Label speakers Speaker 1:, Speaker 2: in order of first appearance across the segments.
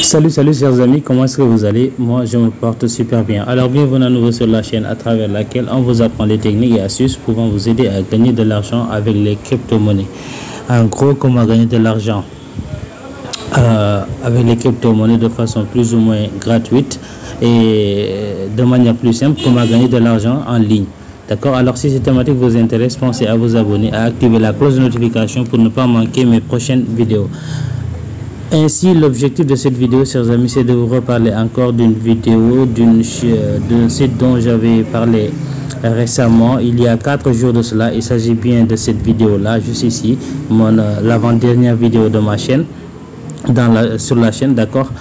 Speaker 1: Salut chers amis, comment est-ce que vous allez? Moi je me porte super bien. Alors bienvenue à nouveau sur la chaîne à travers laquelle on vous apprend les techniques et astuces pouvant vous aider à gagner de l'argent avec les crypto-monnaies. En gros, comment gagner de l'argent avec les crypto-monnaies de façon plus ou moins gratuite et de manière plus simple, comment gagner de l'argent en ligne. D'accord? Alors si cette thématique vous intéresse, pensez à vous abonner, à activer la cloche de notification pour ne pas manquer mes prochaines vidéos. Ainsi, l'objectif de cette vidéo, chers amis, c'est de vous reparler encore d'une vidéo d'un site dont j'avais parlé récemment, il y a 4 jours de cela. Il s'agit bien de cette vidéo-là, juste ici, l'avant-dernière vidéo de ma chaîne, sur la chaîne, d'accord.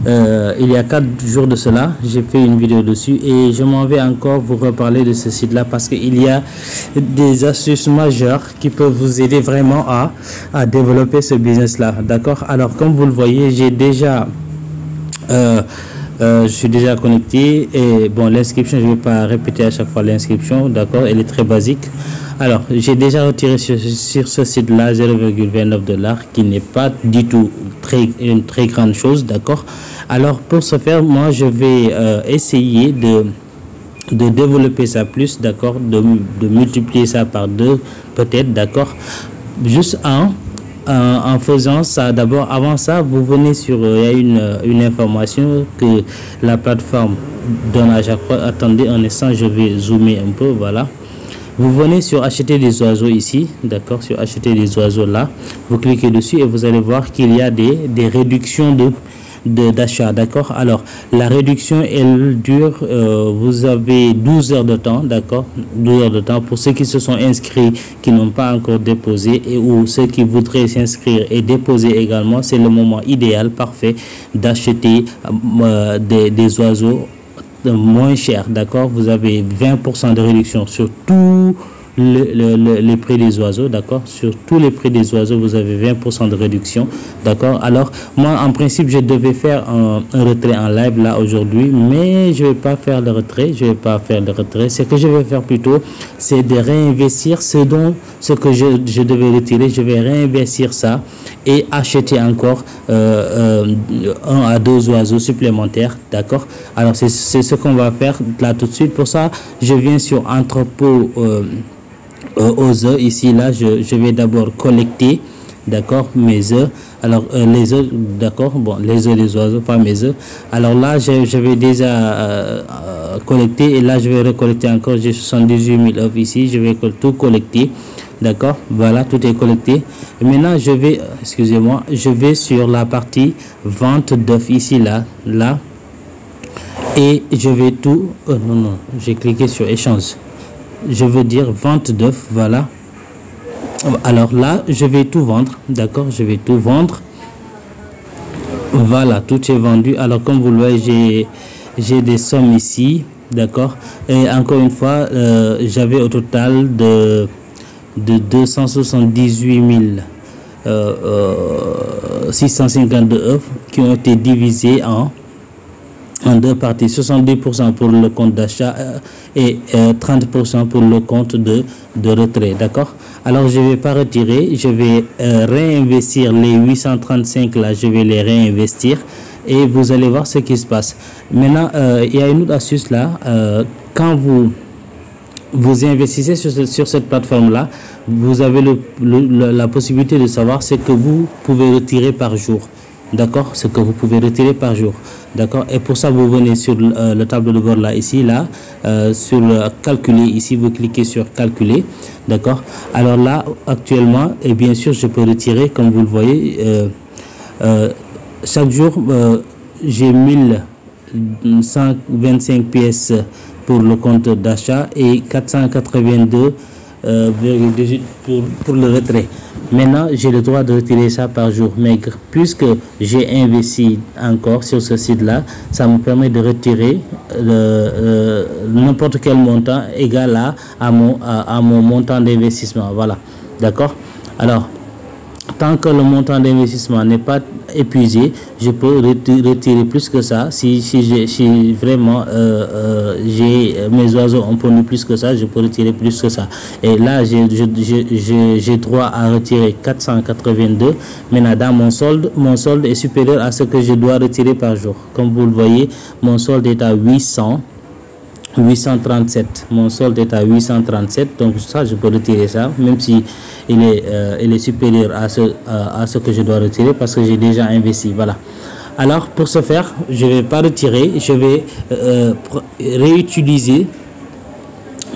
Speaker 1: Il y a 4 jours de cela, j'ai fait une vidéo dessus et je m'en vais encore vous reparler de ce site là parce qu'il y a des astuces majeures qui peuvent vous aider vraiment à développer ce business là, d'accord. Alors comme vous le voyez, j'ai déjà je suis déjà connecté et bon, l'inscription, je ne vais pas répéter à chaque fois l'inscription, d'accord, elle est très basique. Alors j'ai déjà retiré sur ce site là 0,29 $, qui n'est pas du tout une très grande chose, d'accord. Alors pour ce faire, moi je vais essayer de développer ça plus, d'accord, de multiplier ça par 2 peut-être, d'accord, juste en faisant ça. D'abord, avant ça, vous venez sur il y a une information que la plateforme donne à chaque fois. Attendez un instant, je vais zoomer un peu, voilà. Vous venez sur acheter des oiseaux ici, d'accord, sur acheter des oiseaux là, vous cliquez dessus et vous allez voir qu'il y a des réductions d'achat, d'accord. Alors la réduction, elle dure, vous avez 12 heures de temps, d'accord, 12 heures de temps pour ceux qui se sont inscrits, qui n'ont pas encore déposé, et ou ceux qui voudraient s'inscrire et déposer également. C'est le moment idéal, parfait, d'acheter des oiseaux moins cher, d'accord. Vous avez 20% de réduction sur tous les prix des oiseaux, d'accord. Sur tous les prix des oiseaux, vous avez 20% de réduction, d'accord. Alors moi en principe je devais faire un retrait en live là aujourd'hui, mais je vais pas faire le retrait, ce que je vais faire plutôt, c'est de réinvestir ce que je devais retirer. Je vais réinvestir ça et acheter encore 1 à 2 oiseaux supplémentaires, d'accord. Alors c'est ce qu'on va faire là tout de suite. Pour ça, je viens sur entrepôt aux œufs. Ici là, je vais d'abord collecter, d'accord, mes œufs. Alors les œufs, d'accord, bon, les œufs des oiseaux, pas mes œufs. Alors là je vais déjà collecter, et là je vais recollecter encore. J'ai 78 000 œufs ici, je vais tout collecter, d'accord. Voilà, tout est collecté. Et maintenant je vais, excusez-moi, je vais sur la partie vente d'œufs ici là, et je vais tout non, j'ai cliqué sur échange, je veux dire vente d'œufs, voilà. Alors là je vais tout vendre, d'accord, je vais tout vendre, voilà, tout est vendu. Alors comme vous le voyez, j'ai des sommes ici, d'accord. Et encore une fois, j'avais au total de 278 652 œufs qui ont été divisés en 2 parties, 70% pour le compte d'achat et 30% pour le compte de retrait, d'accord. Alors je vais pas retirer, je vais réinvestir les 835 là, je vais les réinvestir et vous allez voir ce qui se passe. Maintenant il y a une autre astuce là, quand vous investissez sur cette plateforme là, vous avez la possibilité de savoir ce que vous pouvez retirer par jour, d'accord, ce que vous pouvez retirer par jour, d'accord. Et pour ça vous venez sur le tableau de bord là, ici là, sur calculer, ici vous cliquez sur calculer, d'accord. Alors là actuellement, et bien sûr je peux retirer, comme vous le voyez, chaque jour j'ai 1125 pièces pour le compte d'achat et 482,18 pour le retrait. Maintenant j'ai le droit de retirer ça par jour, mais puisque j'ai investi encore sur ce site là, ça me permet de retirer n'importe quel montant égal à mon montant d'investissement, voilà, d'accord. Alors tant que le montant d'investissement n'est pas épuisé, je peux retirer plus que ça. Si vraiment j'ai mes oiseaux ont pondu plus que ça, je peux retirer plus que ça. Et là, j'ai droit à retirer 482. Maintenant, dans mon solde est supérieur à ce que je dois retirer par jour. Comme vous le voyez, mon solde est à 837. Mon solde est à 837, donc ça je peux retirer ça, même si il est supérieur à ce que je dois retirer parce que j'ai déjà investi. Voilà. Alors pour ce faire, je vais pas retirer, je vais réutiliser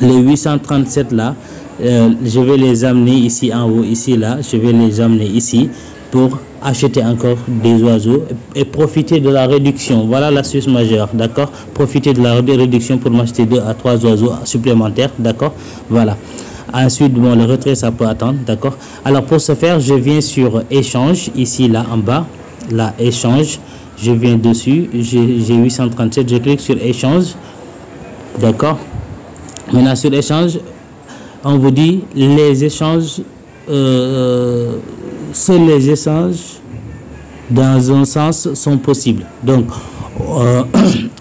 Speaker 1: les 837 là. Je vais les amener ici en haut, ici là, je vais les amener ici pour acheter encore des oiseaux et profiter de la réduction. Voilà l'astuce majeure, d'accord? Profiter de la réduction pour m'acheter 2 à 3 oiseaux supplémentaires, d'accord? Voilà. Ensuite, bon, le retrait, ça peut attendre, d'accord? Alors, pour ce faire, je viens sur échange, ici, là, en bas, là, échange, je viens dessus, j'ai 837, je clique sur échange, d'accord? Maintenant, sur échange, on vous dit les échanges, seuls les échanges dans un sens sont possibles. Donc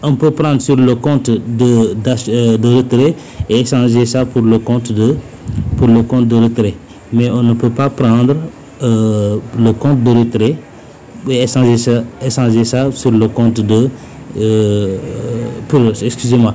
Speaker 1: on peut prendre sur le compte de retrait et échanger ça pour le compte de retrait, mais on ne peut pas prendre le compte de retrait et échanger ça sur le compte de excusez-moi,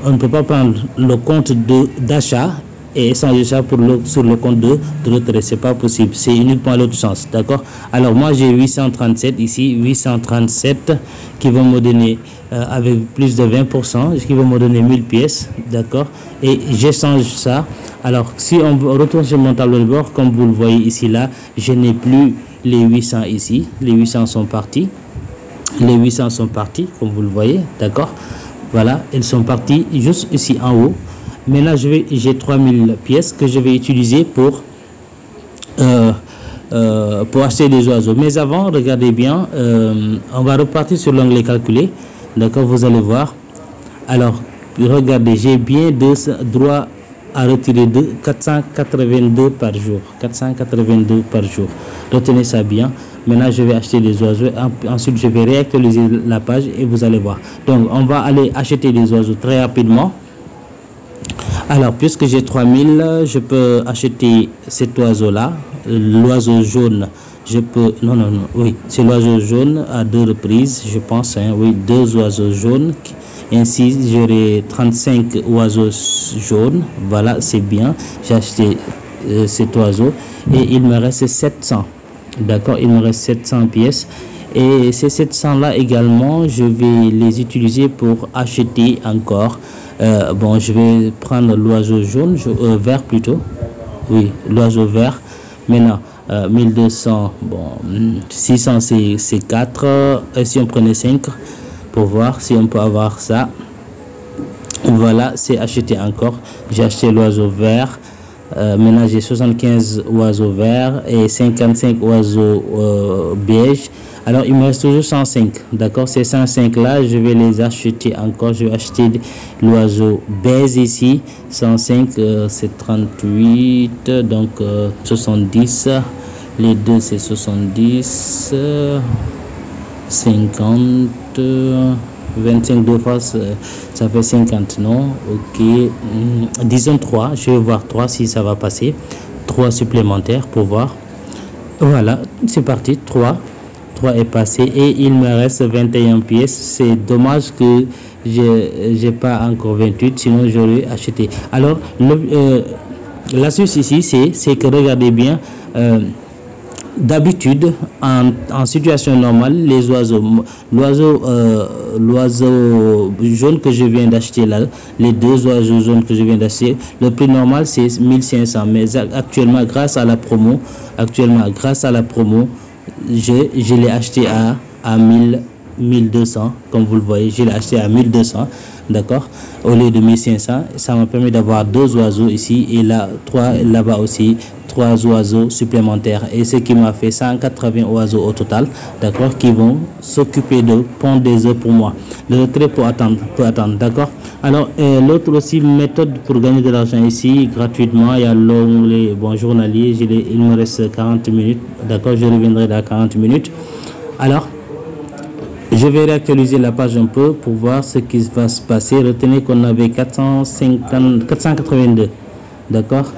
Speaker 1: on ne peut pas prendre le compte d'achat et échanger ça sur le compte de retrait. C'est pas possible, c'est uniquement l'autre sens, d'accord? Alors moi j'ai 837 ici, 837 qui vont me donner avec plus de 20%, qui vont me donner 1000 pièces, d'accord? Et j'échange ça. Alors si on retourne sur mon tableau de bord, comme vous le voyez ici là, je n'ai plus les 800 ici, les 800 sont partis, les 800 sont partis comme vous le voyez, d'accord? Voilà, ils sont partis juste ici en haut. Mais là, j'ai 3000 pièces que je vais utiliser pour acheter des oiseaux. Mais avant, regardez bien, on va repartir sur l'onglet calculer. D'accord, vous allez voir. Alors, regardez, j'ai bien droit à retirer 482 par jour. 482 par jour. Retenez ça bien. Maintenant, je vais acheter des oiseaux. Ensuite, je vais réactualiser la page et vous allez voir. Donc, on va aller acheter des oiseaux très rapidement. Alors, puisque j'ai 3000, je peux acheter cet oiseau-là, l'oiseau jaune. Je peux, oui, c'est l'oiseau jaune à 2 reprises, je pense, hein, oui, 2 oiseaux jaunes. Ainsi, j'aurai 35 oiseaux jaunes. Voilà, c'est bien. J'ai acheté cet oiseau et il me reste 700. D'accord, il me reste 700 pièces. Et ces 700-là également, je vais les utiliser pour acheter encore. Bon, je vais prendre l'oiseau jaune, vert plutôt. Oui, l'oiseau vert. Maintenant, 1200, bon, 600 c'est 4. Et si on prenait 5 pour voir si on peut avoir ça. Voilà, c'est acheté encore. J'ai acheté l'oiseau vert. Maintenant, j'ai 75 oiseaux verts et 55 oiseaux beige. Alors, il me reste toujours 105. D'accord, ces 105 là, je vais les acheter encore. Je vais acheter l'oiseau beige ici. 105, c'est 38. Donc, 70. Les deux, c'est 70. 50. 25 deux fois, ça fait 50, non? Ok. Disons 3. Je vais voir 3 si ça va passer. 3 supplémentaires pour voir. Voilà, c'est parti. 3 est passé et il me reste 21 pièces. C'est dommage que j'ai pas encore 28, sinon j'aurais acheté. Alors l'astuce ici c'est que regardez bien, d'habitude en situation normale, les oiseaux, l'oiseau jaune que je viens d'acheter là, les 2 oiseaux jaunes que je viens d'acheter, le prix normal c'est 1500, mais actuellement grâce à la promo, je l'ai acheté à 1200, comme vous le voyez, je l'ai acheté à 1200, d'accord, au lieu de 1500. Ça m'a permis d'avoir 2 oiseaux ici et là 3 là-bas aussi, 3 oiseaux supplémentaires, et ce qui m'a fait 180 oiseaux au total, d'accord, qui vont s'occuper de pondre des œufs pour moi. Le retrait peut attendre, d'accord. Alors l'autre aussi méthode pour gagner de l'argent ici gratuitement, il y a l'onglet bon journalier. Il me reste 40 minutes, d'accord, je reviendrai dans 40 minutes. Alors je vais réactualiser la page un peu pour voir ce qui va se passer. Retenez qu'on avait 482, d'accord.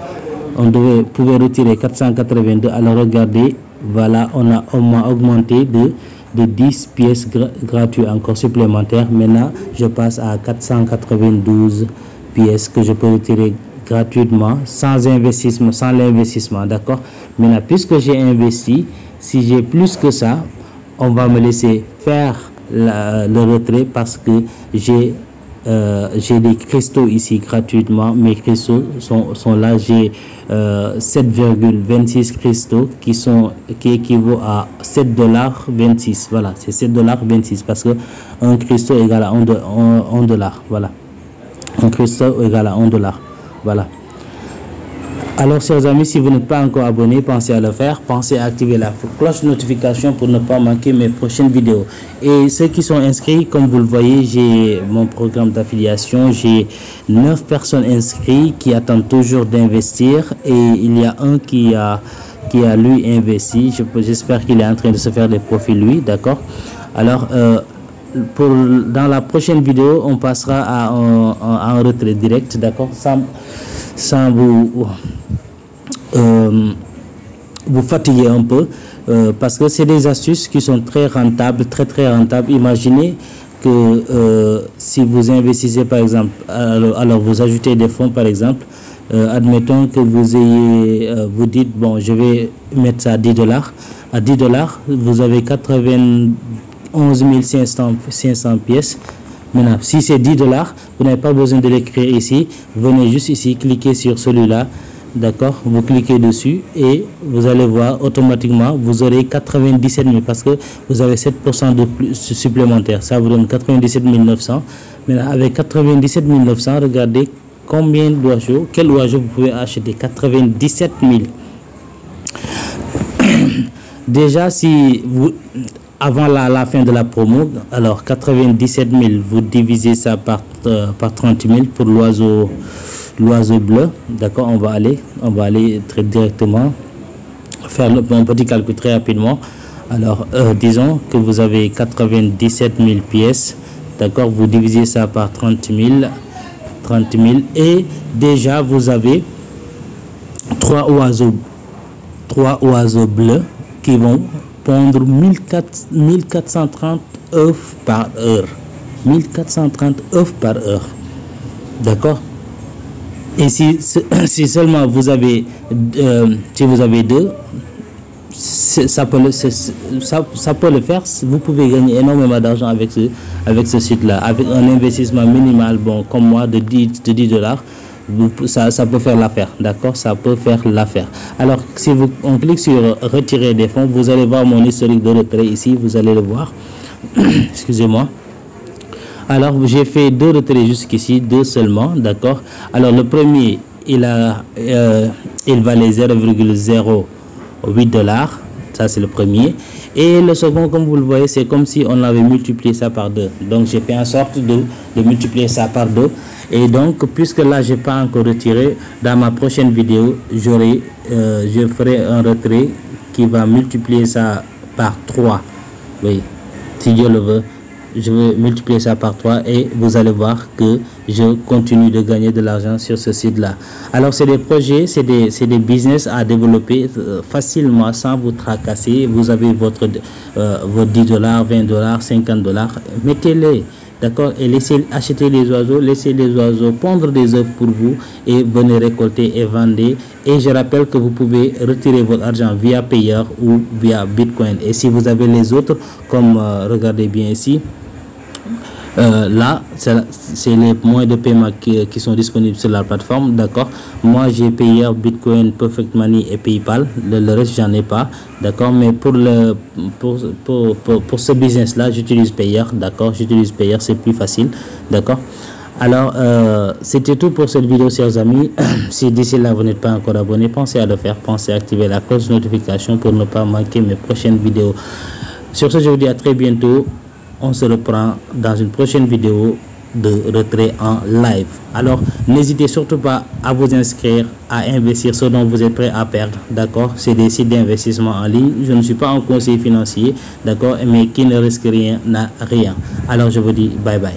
Speaker 1: On pouvait retirer 482. Alors regardez, voilà, on m'a augmenté de 10 pièces gratuites encore supplémentaires. Maintenant je passe à 492 pièces que je peux retirer gratuitement, sans investissement, sans l'investissement, d'accord. Maintenant, puisque j'ai investi, si j'ai plus que ça, on va me laisser faire le retrait, parce que j'ai des cristaux ici gratuitement. Mes cristaux sont là. J'ai 7,26 cristaux qui équivaut à $7,26. Voilà, c'est $7,26 parce que un cristaux égale à $1. Voilà, un cristaux égale à $1. Voilà. Alors, chers amis, si vous n'êtes pas encore abonné, pensez à le faire. Pensez à activer la cloche de notification pour ne pas manquer mes prochaines vidéos. Et ceux qui sont inscrits, comme vous le voyez, j'ai mon programme d'affiliation. J'ai 9 personnes inscrites qui attendent toujours d'investir. Et il y a un qui a lui investi. J'espère qu'il est en train de se faire des profits, lui. D'accord. Alors, dans la prochaine vidéo, on passera à un retrait direct. D'accord. Sans vous fatiguer un peu, parce que c'est des astuces qui sont très rentables, très rentables. Imaginez que si vous investissez par exemple, alors vous ajoutez des fonds par exemple, admettons que vous dites bon, je vais mettre ça à $10. À $10, vous avez 91 500 pièces. Maintenant, si c'est $10, vous n'avez pas besoin de l'écrire ici. Venez juste ici, cliquez sur celui-là. D'accord, vous cliquez dessus et vous allez voir automatiquement, vous aurez 97 000 parce que vous avez 7% de plus supplémentaire. Ça vous donne 97 900. Maintenant, avec 97 900, regardez combien d'oiseaux, quel oiseau vous pouvez acheter. 97 000. Déjà, si vous, avant la fin de la promo, alors 97 000, vous divisez ça par 30 000 pour l'oiseau bleu, d'accord. On va aller très directement faire un petit calcul très rapidement. Alors disons que vous avez 97 000 pièces, d'accord, vous divisez ça par 30 000 et déjà vous avez 3 oiseaux bleus qui vont pondre 1430 œufs par heure. 1430 œufs par heure, d'accord. Et si seulement vous avez si vous avez 2, ça peut le faire. Vous pouvez gagner énormément d'argent avec ce site là, avec un investissement minimal, bon, comme moi, de $10. Ça peut faire l'affaire, d'accord, ça peut faire l'affaire. Alors si on clique sur retirer des fonds, vous allez voir mon historique de retrait ici, vous allez le voir. Excusez-moi. Alors j'ai fait 2 retraits jusqu'ici, 2 seulement, d'accord. Alors le premier, il valait $0,08, ça c'est le premier, et le second, comme vous le voyez, c'est comme si on avait multiplié ça par 2. Donc j'ai fait en sorte de multiplier ça par 2. Et donc, puisque là j'ai pas encore retiré, dans ma prochaine vidéo je ferai un retrait qui va multiplier ça par 3. Oui, si Dieu le veut, je vais multiplier ça par 3 et vous allez voir que je continue de gagner de l'argent sur ce site là. Alors c'est des projets, c'est des business à développer facilement sans vous tracasser. Vous avez votre $10, $20, $50, mettez-les, d'accord, et laissez acheter les oiseaux, laissez les oiseaux pondre des œufs pour vous et venez récolter et vendre. Et je rappelle que vous pouvez retirer votre argent via Payer ou via Bitcoin. Et si vous avez les autres, comme regardez bien ici, là c'est les moyens de paiement qui sont disponibles sur la plateforme, d'accord. Moi j'ai Payer, Bitcoin, Perfect Money et PayPal. Le reste j'en ai pas, d'accord. Mais pour ce business là, j'utilise Payer, d'accord. J'utilise Payer, c'est plus facile, d'accord. Alors, c'était tout pour cette vidéo, chers amis. Si d'ici là, vous n'êtes pas encore abonné, pensez à le faire. Pensez à activer la cloche de notification pour ne pas manquer mes prochaines vidéos. Sur ce, je vous dis à très bientôt. On se reprend dans une prochaine vidéo de retrait en live. Alors, n'hésitez surtout pas à vous inscrire, à investir ce dont vous êtes prêt à perdre. D'accord? C'est des sites d'investissement en ligne. Je ne suis pas un conseiller financier. D'accord? Mais qui ne risque rien n'a rien. Alors, je vous dis bye bye.